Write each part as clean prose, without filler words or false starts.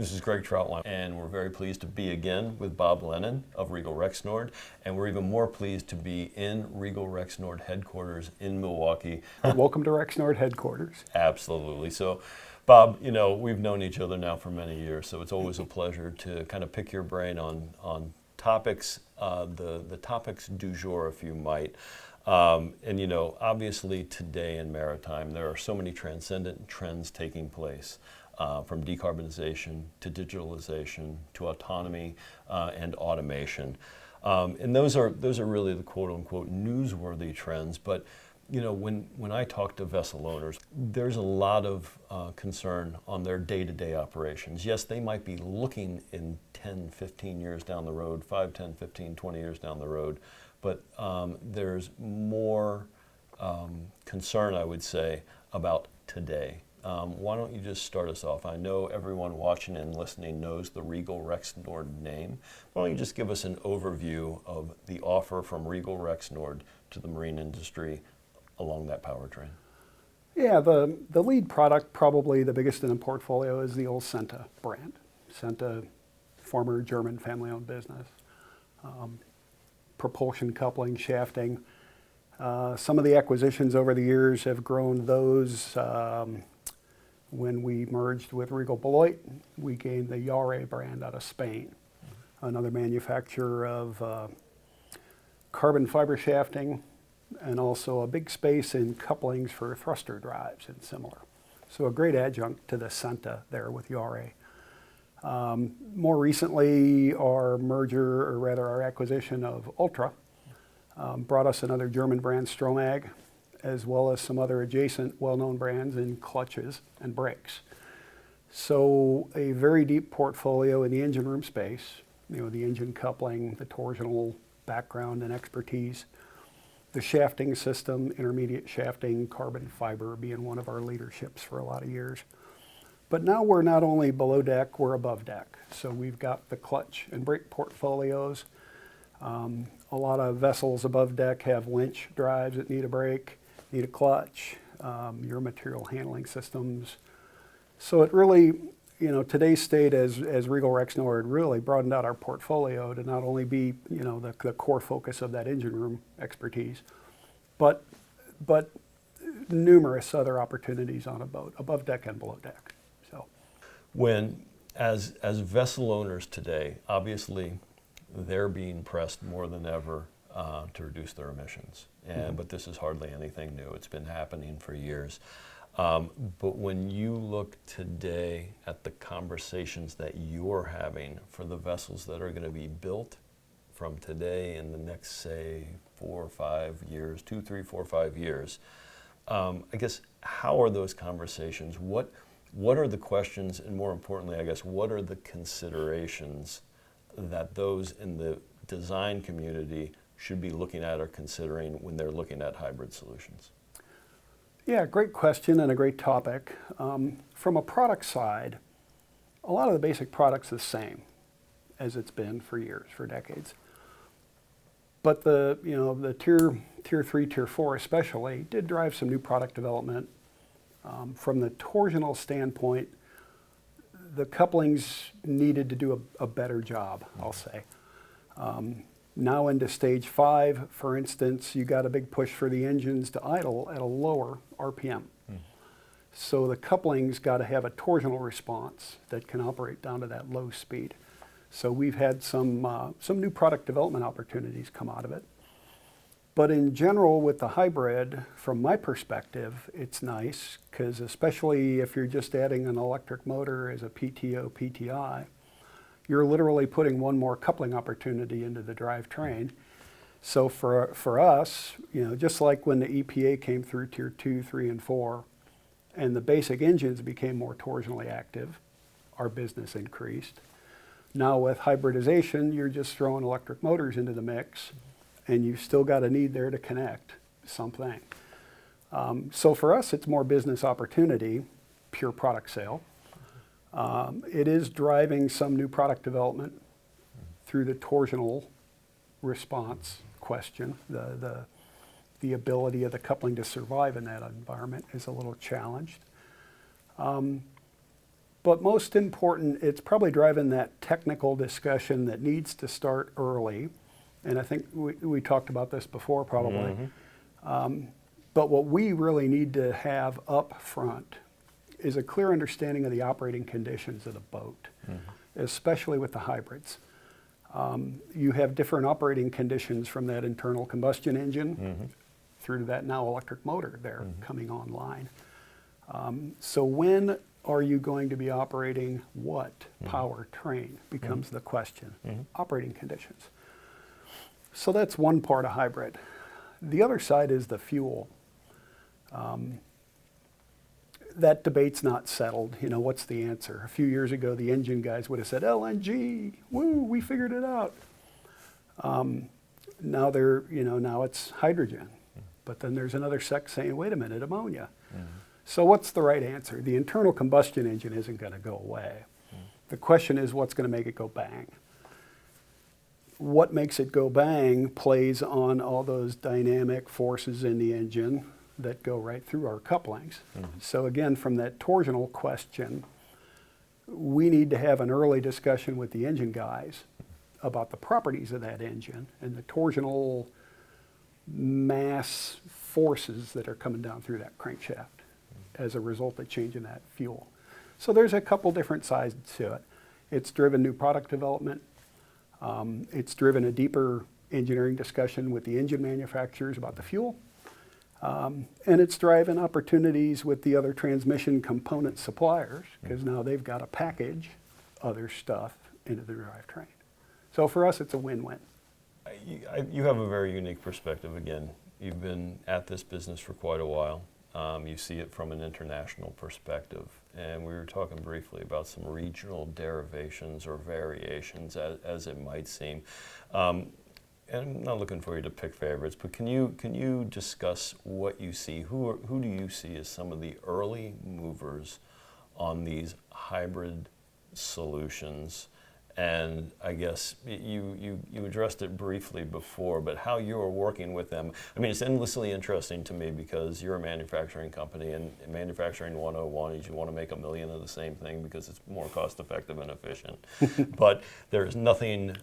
This is Greg Troutwine, and we're very pleased to be again with Bob Lennon of Regal Rexnord, and we're even more pleased to be in Regal Rexnord headquarters in Milwaukee. Welcome to Rexnord headquarters. Absolutely. So, Bob, you know, we've known each other now for many years, so it's always a pleasure to kind of pick your brain on topics, the topics du jour, if you might. And you know, obviously today in maritime, there are so many transcendent trends taking place. From decarbonization to digitalization to autonomy and automation, and those are really the quote unquote newsworthy trends. But you know, when I talk to vessel owners, there's a lot of concern on their day-to-day operations. Yes, they might be looking in 10, 15 years down the road, 5, 10, 15, 20 years down the road, but there's more concern, I would say, about today. Why don't you just start us off? I know everyone watching and listening knows the Regal Rexnord name. Why don't you just give us an overview of the offer from Regal Rexnord to the marine industry along that powertrain? Yeah, the lead product, probably the biggest in the portfolio, is the old Senta brand. Senta, former German family-owned business. Propulsion coupling, shafting. Some of the acquisitions over the years have grown those. When we merged with Regal Beloit, we gained the Yare brand out of Spain, another manufacturer of carbon fiber shafting, and also a big space in couplings for thruster drives and similar. So a great adjunct to the Senta there with Yare. More recently, our merger, or rather our acquisition of Ultra, brought us another German brand, Stromag, as well as some other adjacent well-known brands in clutches and brakes. So a very deep portfolio in the engine room space, you know, the engine coupling, the torsional background and expertise, the shafting system, intermediate shafting, carbon fiber being one of our leaderships for a lot of years. But now we're not only below deck, we're above deck. So we've got the clutch and brake portfolios. A lot of vessels above deck have winch drives that need a brake, need a clutch, your material handling systems. So it really, you know, today's state as Regal Rexnord really broadened out our portfolio to not only be, you know, the core focus of that engine room expertise, but numerous other opportunities on a boat, above deck and below deck. So, when as vessel owners today, obviously they're being pressed more than ever to reduce their emissions. But this is hardly anything new. It's been happening for years. But when you look today at the conversations that you're having for the vessels that are going to be built from today in the next, say, 4 or 5 years, 2, 3, 4, 5 years, I guess, how are those conversations? What are the questions, and more importantly, I guess, what are the considerations that those in the design community should be looking at or considering when they're looking at hybrid solutions? yeah, great question and a great topic. From a product side, a lot of the basic product's the same as it's been for years, for decades. But the tier 3, tier 4 especially, did drive some new product development. From the torsional standpoint, the couplings needed to do a better job, I'll say. Now into stage 5, for instance, you got a big push for the engines to idle at a lower RPM. So the couplings got to have a torsional response that can operate down to that low speed. So we've had some new product development opportunities come out of it. But in general, with the hybrid, from my perspective, it's nice because especially if you're just adding an electric motor as a PTO, PTI, you're literally putting one more coupling opportunity into the drivetrain. So for us, you know, just like when the EPA came through tier 2, 3, and 4, and the basic engines became more torsionally active, our business increased. Now with hybridization, you're just throwing electric motors into the mix, and you've still got a need there to connect something. So for us, it's more business opportunity, pure product sale. It is driving some new product development through the torsional response question. The ability of the coupling to survive in that environment is a little challenged. But most important, it's probably driving that technical discussion that needs to start early. And I think we talked about this before probably. But what we really need to have up front is a clear understanding of the operating conditions of the boat, especially with the hybrids. You have different operating conditions from that internal combustion engine through to that now electric motor there coming online. So when are you going to be operating what powertrain becomes the question. Operating conditions. So that's one part of hybrid. The other side is the fuel. That debate's not settled. You know, what's the answer? A few years ago, the engine guys would have said, LNG, woo, we figured it out. Now now it's hydrogen. But then there's another sect saying, wait a minute, ammonia. So what's the right answer? The internal combustion engine isn't going to go away. The question is, what's going to make it go bang? What makes it go bang plays on all those dynamic forces in the engine that go right through our couplings. So again, from that torsional question, we need to have an early discussion with the engine guys about the properties of that engine and the torsional mass forces that are coming down through that crankshaft as a result of changing that fuel. So there's a couple different sides to it. It's driven new product development. It's driven a deeper engineering discussion with the engine manufacturers about the fuel. And it's driving opportunities with the other transmission component suppliers, because now they've got to package other stuff into the drivetrain. So for us, it's a win-win. You have a very unique perspective. Again, you've been at this business for quite a while. You see it from an international perspective. And we were talking briefly about some regional derivations or variations, as it might seem. And I'm not looking for you to pick favorites, but can you discuss what you see? Who do you see as some of the early movers on these hybrid solutions? And I guess you addressed it briefly before, but how you are working with them. I mean, it's endlessly interesting to me because you're a manufacturing company, and manufacturing 101 is you want to make 1 million of the same thing because it's more cost effective and efficient. But there's nothing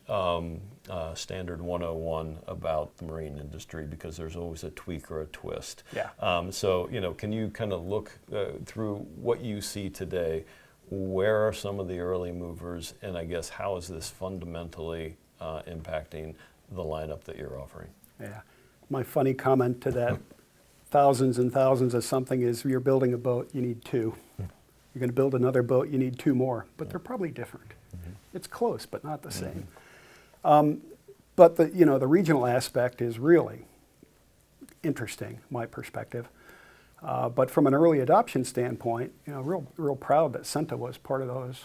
standard 101 about the marine industry because there's always a tweak or a twist. Yeah. So, can you kind of look through what you see today? Where are some of the early movers, and I guess how is this fundamentally impacting the lineup that you're offering? Yeah. My funny comment to that, thousands and thousands of something, is you're building a boat, you need two. You're going to build another boat, you need two more, but they're probably different. It's close, but not the same. But the regional aspect is really interesting, my perspective. But from an early adoption standpoint, real proud that Senta was part of those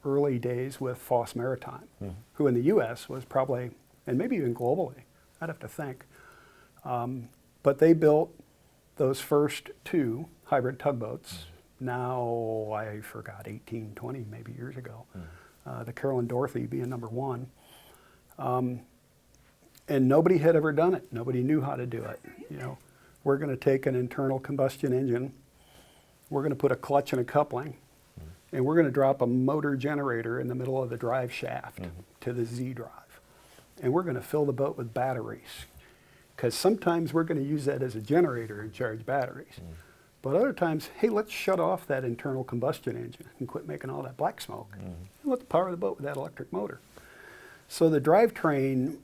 early days with Foss Maritime, who in the U.S. was probably, and maybe even globally, I'd have to think. But they built those first two hybrid tugboats, now I forgot, 18, 20 maybe years ago. The Carolyn Dorothy being number one. And nobody had ever done it. Nobody knew how to do it. We're going to take an internal combustion engine, we're going to put a clutch and a coupling, and we're going to drop a motor generator in the middle of the drive shaft to the Z drive. And we're going to fill the boat with batteries, because sometimes we're going to use that as a generator and charge batteries. But other times, hey, let's shut off that internal combustion engine and quit making all that black smoke. And let's power the boat with that electric motor. So the drivetrain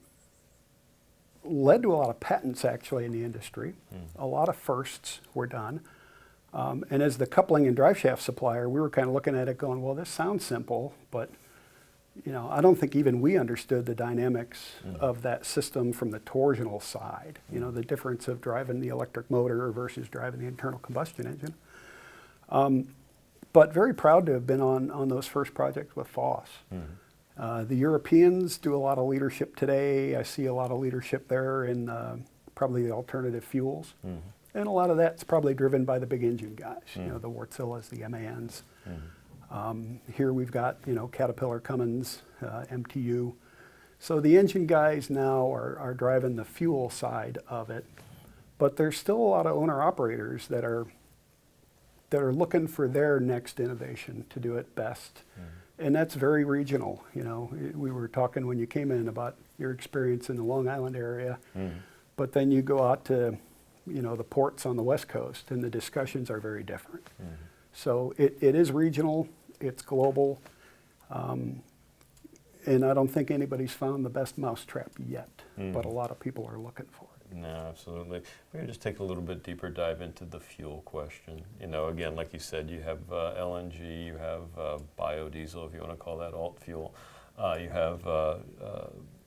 led to a lot of patents actually in the industry. A lot of firsts were done. And as the coupling and drive shaft supplier, we were kind of looking at it going, well, this sounds simple, but I don't think even we understood the dynamics of that system from the torsional side, the difference of driving the electric motor versus driving the internal combustion engine. But very proud to have been on those first projects with Foss. The Europeans do a lot of leadership today. I see a lot of leadership there in probably the alternative fuels. And a lot of that's probably driven by the big engine guys, the Wärtsiläs, the MANs. Here we've got, Caterpillar, Cummins, MTU. So the engine guys now are driving the fuel side of it. But there's still a lot of owner-operators that are that are looking for their next innovation to do it best. And that's very regional. You know, we were talking when you came in about your experience in the Long Island area, but then you go out to, you know, the ports on the West Coast, and the discussions are very different. So it is regional, it's global, and I don't think anybody's found the best mousetrap yet, but a lot of people are looking for it. No, absolutely. We're going to just take a little bit deeper dive into the fuel question. You know, again, like you said, you have LNG, you have biodiesel, if you want to call that alt fuel. You have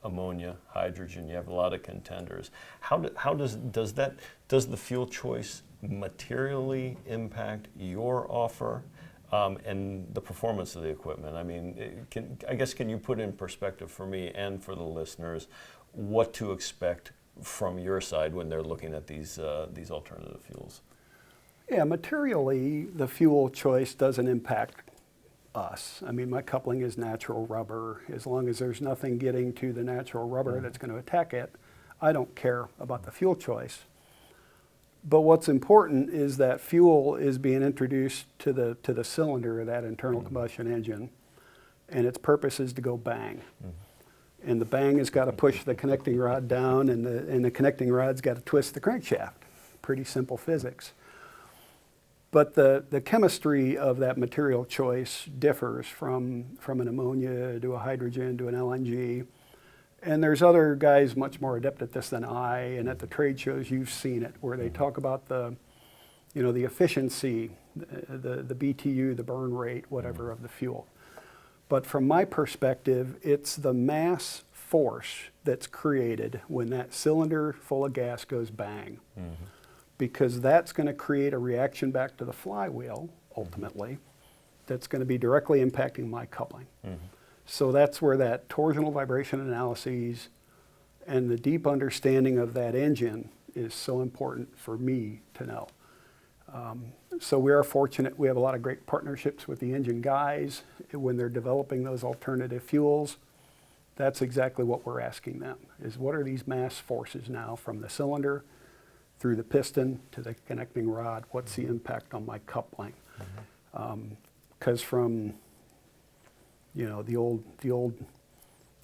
ammonia, hydrogen. You have a lot of contenders. How does the fuel choice materially impact your offer and the performance of the equipment? I mean, can you put in perspective for me and for the listeners what to expect from your side when they're looking at these alternative fuels? Yeah, materially, the fuel choice doesn't impact us. I mean, my coupling is natural rubber. As long as there's nothing getting to the natural rubber that's going to attack it, I don't care about the fuel choice. But what's important is that fuel is being introduced to the cylinder of that internal combustion engine, and its purpose is to go bang. And the bang has got to push the connecting rod down, and the connecting rod's got to twist the crankshaft. Pretty simple physics. But the chemistry of that material choice differs from an ammonia to a hydrogen to an LNG. And there's other guys much more adept at this than I, and at the trade shows you've seen it, where they talk about the efficiency, the BTU, the burn rate, whatever, of the fuel. But from my perspective, it's the mass force that's created when that cylinder full of gas goes bang. Because that's going to create a reaction back to the flywheel, ultimately, that's going to be directly impacting my coupling. So that's where that torsional vibration analyses and the deep understanding of that engine is so important for me to know. So we are fortunate. We have a lot of great partnerships with the engine guys when they're developing those alternative fuels. That's exactly what we're asking them, is what are these mass forces now from the cylinder through the piston to the connecting rod? What's the impact on my coupling? Because from the old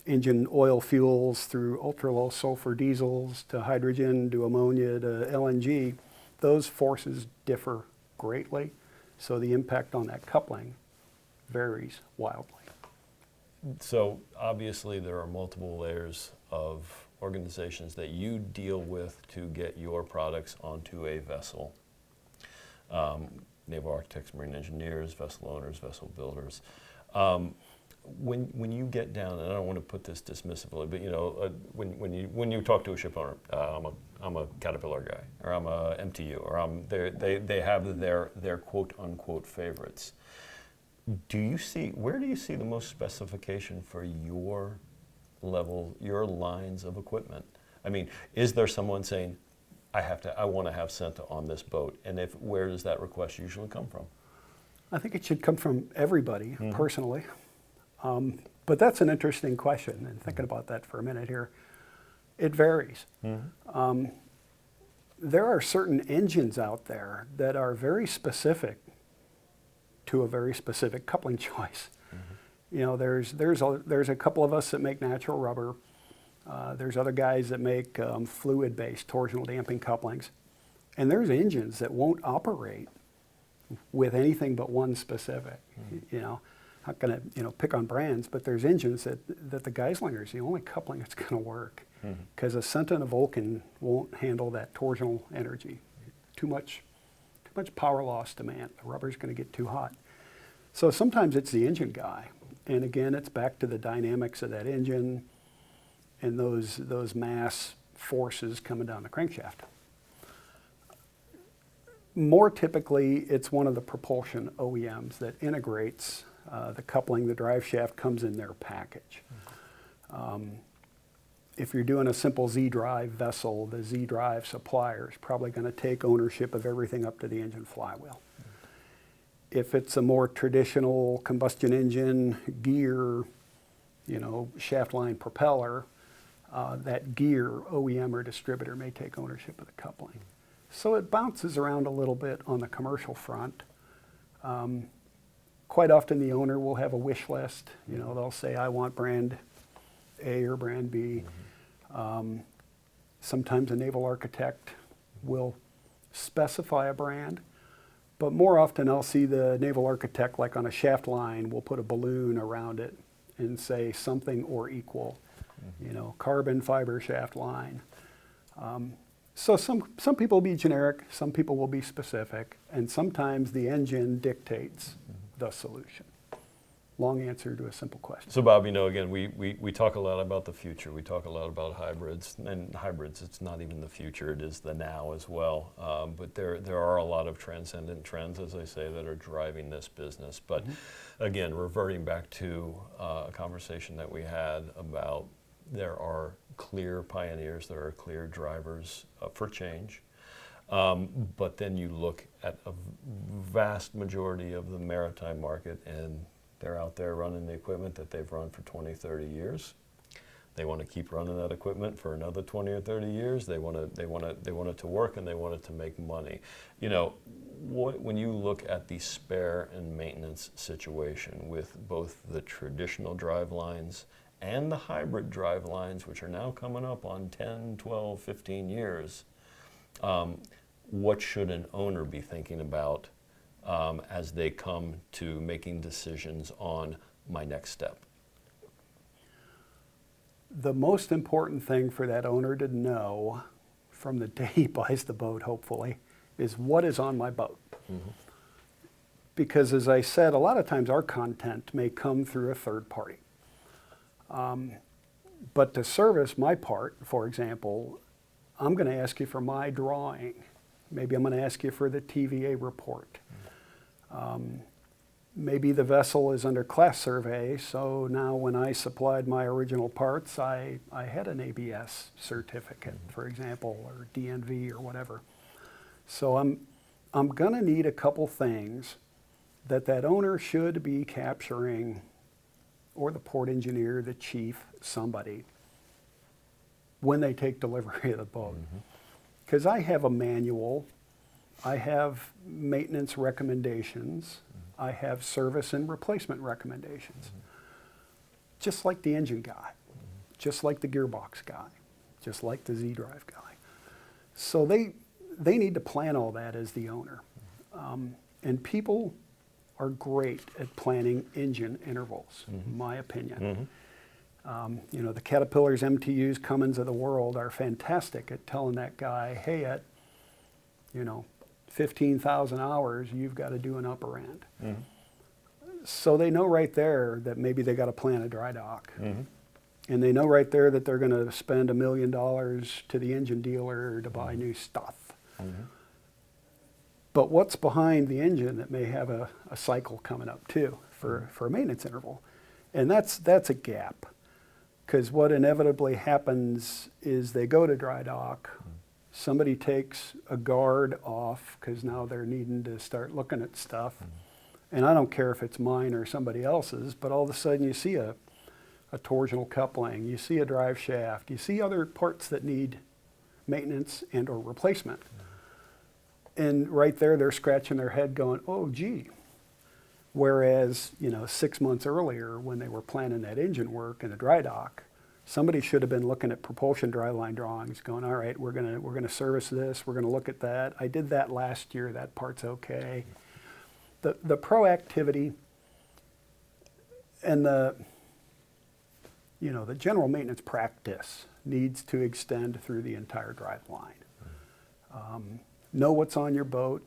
engine oil fuels through ultra low sulfur diesels to hydrogen to ammonia to LNG, those forces differ greatly. So the impact on that coupling varies wildly. So obviously there are multiple layers of organizations that you deal with to get your products onto a vessel. Naval architects, marine engineers, vessel owners, vessel builders. When you get down, and I don't want to put this dismissively, but when you talk to a ship owner, I'm a Caterpillar guy, or I'm a MTU, or they have their quote unquote favorites. Where do you see the most specification for your level, your lines of equipment? I mean, is there someone saying, I want to have Senta on this boat, and where does that request usually come from? I think it should come from everybody, personally. But that's an interesting question, and thinking about that for a minute here, it varies. There are certain engines out there that are very specific to a very specific coupling choice. There's a couple of us that make natural rubber. There's other guys that make fluid-based torsional damping couplings. And there's engines that won't operate with anything but one specific. Not going to pick on brands, but there's engines that the Geislinger is the only coupling that's going to work, because a Senta and a Vulcan won't handle that torsional energy. Too much power loss demand. The rubber's going to get too hot. So sometimes it's the engine guy, and again, it's back to the dynamics of that engine and those mass forces coming down the crankshaft. More typically, it's one of the propulsion OEMs that integrates the coupling. The drive shaft comes in their package. If you're doing a simple Z-drive vessel, the Z-drive supplier is probably going to take ownership of everything up to the engine flywheel. If it's a more traditional combustion engine, gear, shaft line propeller, that gear OEM or distributor may take ownership of the coupling. So it bounces around a little bit on the commercial front, Quite often the owner will have a wish list. You know, they'll say, I want brand A or brand B. Sometimes a naval architect will specify a brand, but more often I'll see the naval architect, like on a shaft line, will put a balloon around it and say something or equal, you know, carbon fiber shaft line. So some people will be generic, some people will be specific, and sometimes the engine dictates the solution. Long answer to a simple question. So Bob, you know, again, we talk a lot about the future. We talk a lot about hybrids. And hybrids, it's not even the future, it is the now as well. But there are a lot of transcendent trends, as I say, that are driving this business. But again, reverting back to a conversation that we had about there are clear pioneers, there are clear drivers for change. But then you look at a vast majority of the maritime market, and they're out there running the equipment that they've run for 20, 30 years. They want to keep running that equipment for another 20 or 30 years. They want it to work, and they want it to make money. You know, when you look at the spare and maintenance situation with both the traditional drive lines and the hybrid drive lines, which are now coming up on 10, 12, 15 years, what should an owner be thinking about as they come to making decisions on my next step? The most important thing for that owner to know from the day he buys the boat, hopefully, is what is on my boat. Because as I said, a lot of times our content may come through a third party. But to service my part, for example, I'm going to ask you for my drawing. Maybe I'm going to ask you for the TVA report. Maybe the vessel is under class survey, so now when I supplied my original parts, I had an ABS certificate, for example, or DNV or whatever. So I'm going to need a couple things that owner should be capturing, or the port engineer, the chief, somebody, when they take delivery of the boat. Because I have a manual, I have maintenance recommendations, I have service and replacement recommendations. Just like the engine guy, just like the gearbox guy, just like the Z-Drive guy. So they need to plan all that as the owner. And people are great at planning engine intervals, in my opinion. You know, the Caterpillars, MTUs, Cummins of the world are fantastic at telling that guy, hey, at, you know, 15,000 hours, you've got to do an upper end. So they know right there that maybe they got to plan a dry dock. And they know right there that they're going to spend $1 million to the engine dealer to buy new stuff. But what's behind the engine that may have a cycle coming up too for a maintenance interval? And that's a gap. Because what inevitably happens is they go to dry dock, somebody takes a guard off because now they're needing to start looking at stuff. And I don't care if it's mine or somebody else's, but all of a sudden you see a torsional coupling, you see a drive shaft, you see other parts that need maintenance and or replacement. And right there they're scratching their head going, oh gee. Whereas, you know, 6 months earlier when they were planning that engine work in the dry dock, somebody should have been looking at propulsion driveline drawings going, all right, we're gonna service this, we're gonna look at that. I did that last year, that part's okay. The proactivity and the general maintenance practice needs to extend through the entire drive line. Know what's on your boat.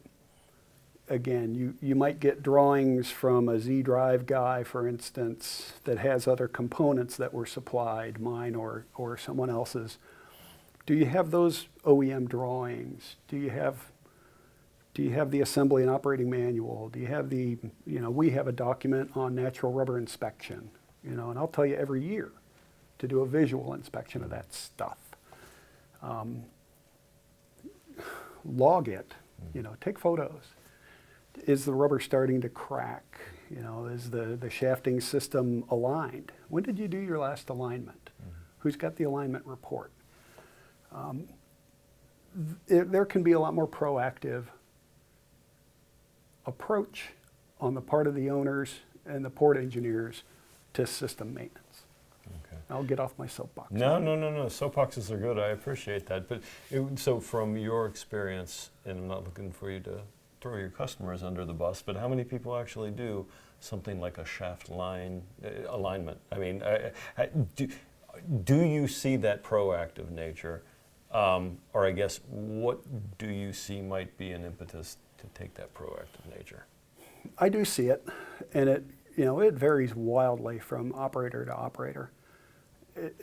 Again, you might get drawings from a Z-Drive guy, for instance, that has other components that were supplied, mine or someone else's. Do you have those OEM drawings? Do you have the assembly and operating manual? Do you have we have a document on natural rubber inspection, and I'll tell you every year to do a visual inspection of that stuff. Log it, take photos. Is the rubber starting to crack? Is the shafting system aligned? When did you do your last alignment? Who's got the alignment report? There can be a lot more proactive approach on the part of the owners and the port engineers to system maintenance. Okay. I'll get off my soapbox. No. Soapboxes are good. I appreciate that. But so from your experience, and I'm not looking for you to throw your customers under the bus, but how many people actually do something like a shaft line alignment? I mean, do you see that proactive nature? Or I guess, what do you see might be an impetus to take that proactive nature? I do see it, and it varies wildly from operator to operator.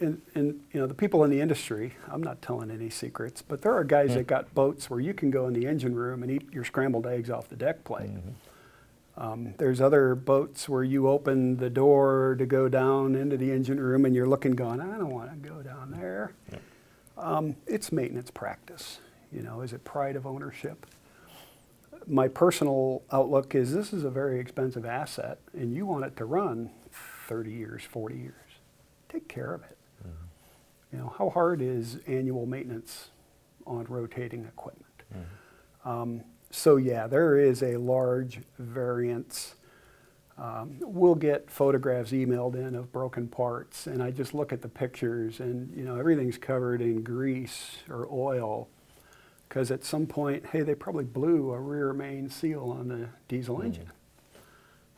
And the people in the industry, I'm not telling any secrets, but there are guys that got boats where you can go in the engine room and eat your scrambled eggs off the deck plate. There's other boats where you open the door to go down into the engine room and you're looking going, I don't want to go down there. It's maintenance practice. Is it pride of ownership? My personal outlook is this is a very expensive asset and you want it to run 30 years, 40 years. Take care of it. How hard is annual maintenance on rotating equipment? So yeah, there is a large variance. We'll get photographs emailed in of broken parts, and I just look at the pictures, and everything's covered in grease or oil, because at some point, hey, they probably blew a rear main seal on the diesel engine.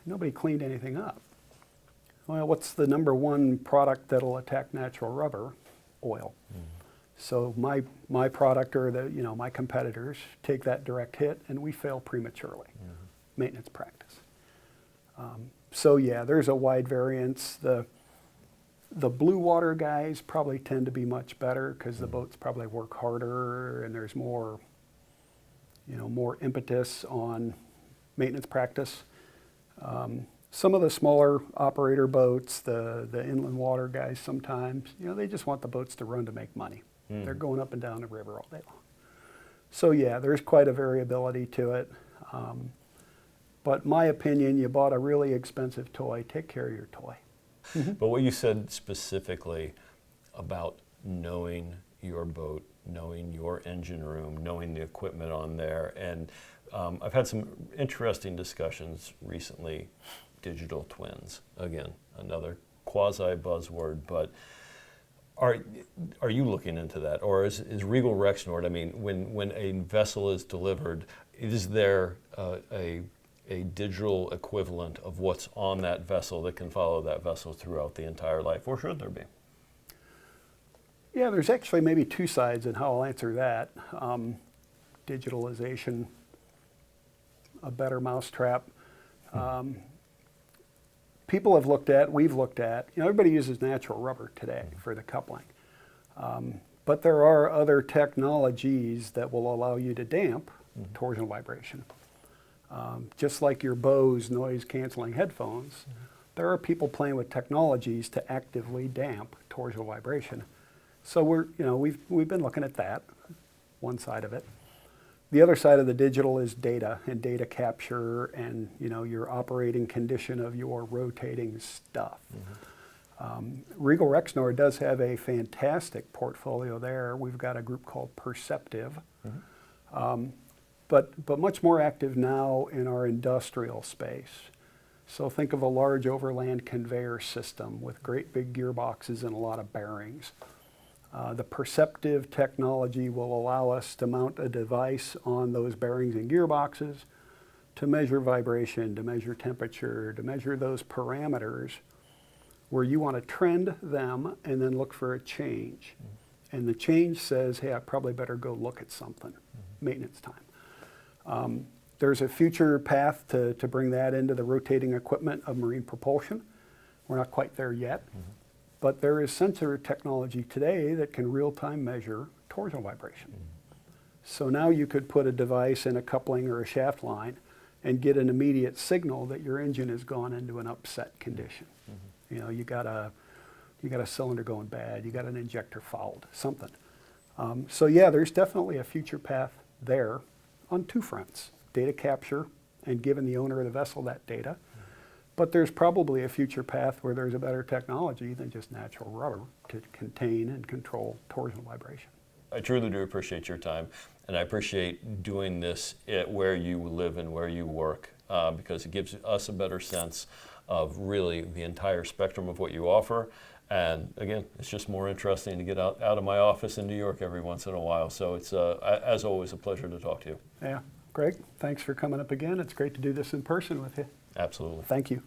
Nobody cleaned anything up. Well, what's the number one product that'll attack natural rubber? Oil. So my product or my competitors take that direct hit and we fail prematurely. Maintenance practice. So yeah, there's a wide variance. The blue water guys probably tend to be much better because the boats probably work harder and there's more impetus on maintenance practice. Some of the smaller operator boats, the inland water guys sometimes, they just want the boats to run to make money. They're going up and down the river all day long. So yeah, there's quite a variability to it. But my opinion, you bought a really expensive toy, take care of your toy. But what you said specifically about knowing your boat, knowing your engine room, knowing the equipment on there, and I've had some interesting discussions recently. Digital twins, again, another quasi buzzword, but are you looking into that? Or is Regal Rexnord, I mean, when a vessel is delivered, is there a digital equivalent of what's on that vessel that can follow that vessel throughout the entire life, or should there be? Yeah, there's actually maybe two sides in how I'll answer that. Digitalization, a better mousetrap. People have looked at, we've looked at, everybody uses natural rubber today for the coupling. But there are other technologies that will allow you to damp torsional vibration. Just like your Bose noise canceling headphones, there are people playing with technologies to actively damp torsional vibration. So we've been looking at that, one side of it. The other side of the digital is data and data capture and your operating condition of your rotating stuff. Regal Rexnord does have a fantastic portfolio there. We've got a group called Perceptive, but much more active now in our industrial space. So think of a large overland conveyor system with great big gearboxes and a lot of bearings. The Perceptive technology will allow us to mount a device on those bearings and gearboxes to measure vibration, to measure temperature, to measure those parameters where you want to trend them and then look for a change. And the change says, hey, I probably better go look at something, maintenance time. There's a future path to bring that into the rotating equipment of marine propulsion. We're not quite there yet. But there is sensor technology today that can real-time measure torsional vibration. So now you could put a device in a coupling or a shaft line and get an immediate signal that your engine has gone into an upset condition. You got a cylinder going bad, you got an injector fouled, something. So yeah, there's definitely a future path there on two fronts, data capture and giving the owner of the vessel that data. But there's probably a future path where there's a better technology than just natural rubber to contain and control torsional vibration. I truly do appreciate your time, and I appreciate doing this where you live and where you work. because it gives us a better sense of really the entire spectrum of what you offer. And again, it's just more interesting to get out of my office in New York every once in a while. So it's, as always, a pleasure to talk to you. Yeah, Greg, thanks for coming up again. It's great to do this in person with you. Absolutely. Thank you.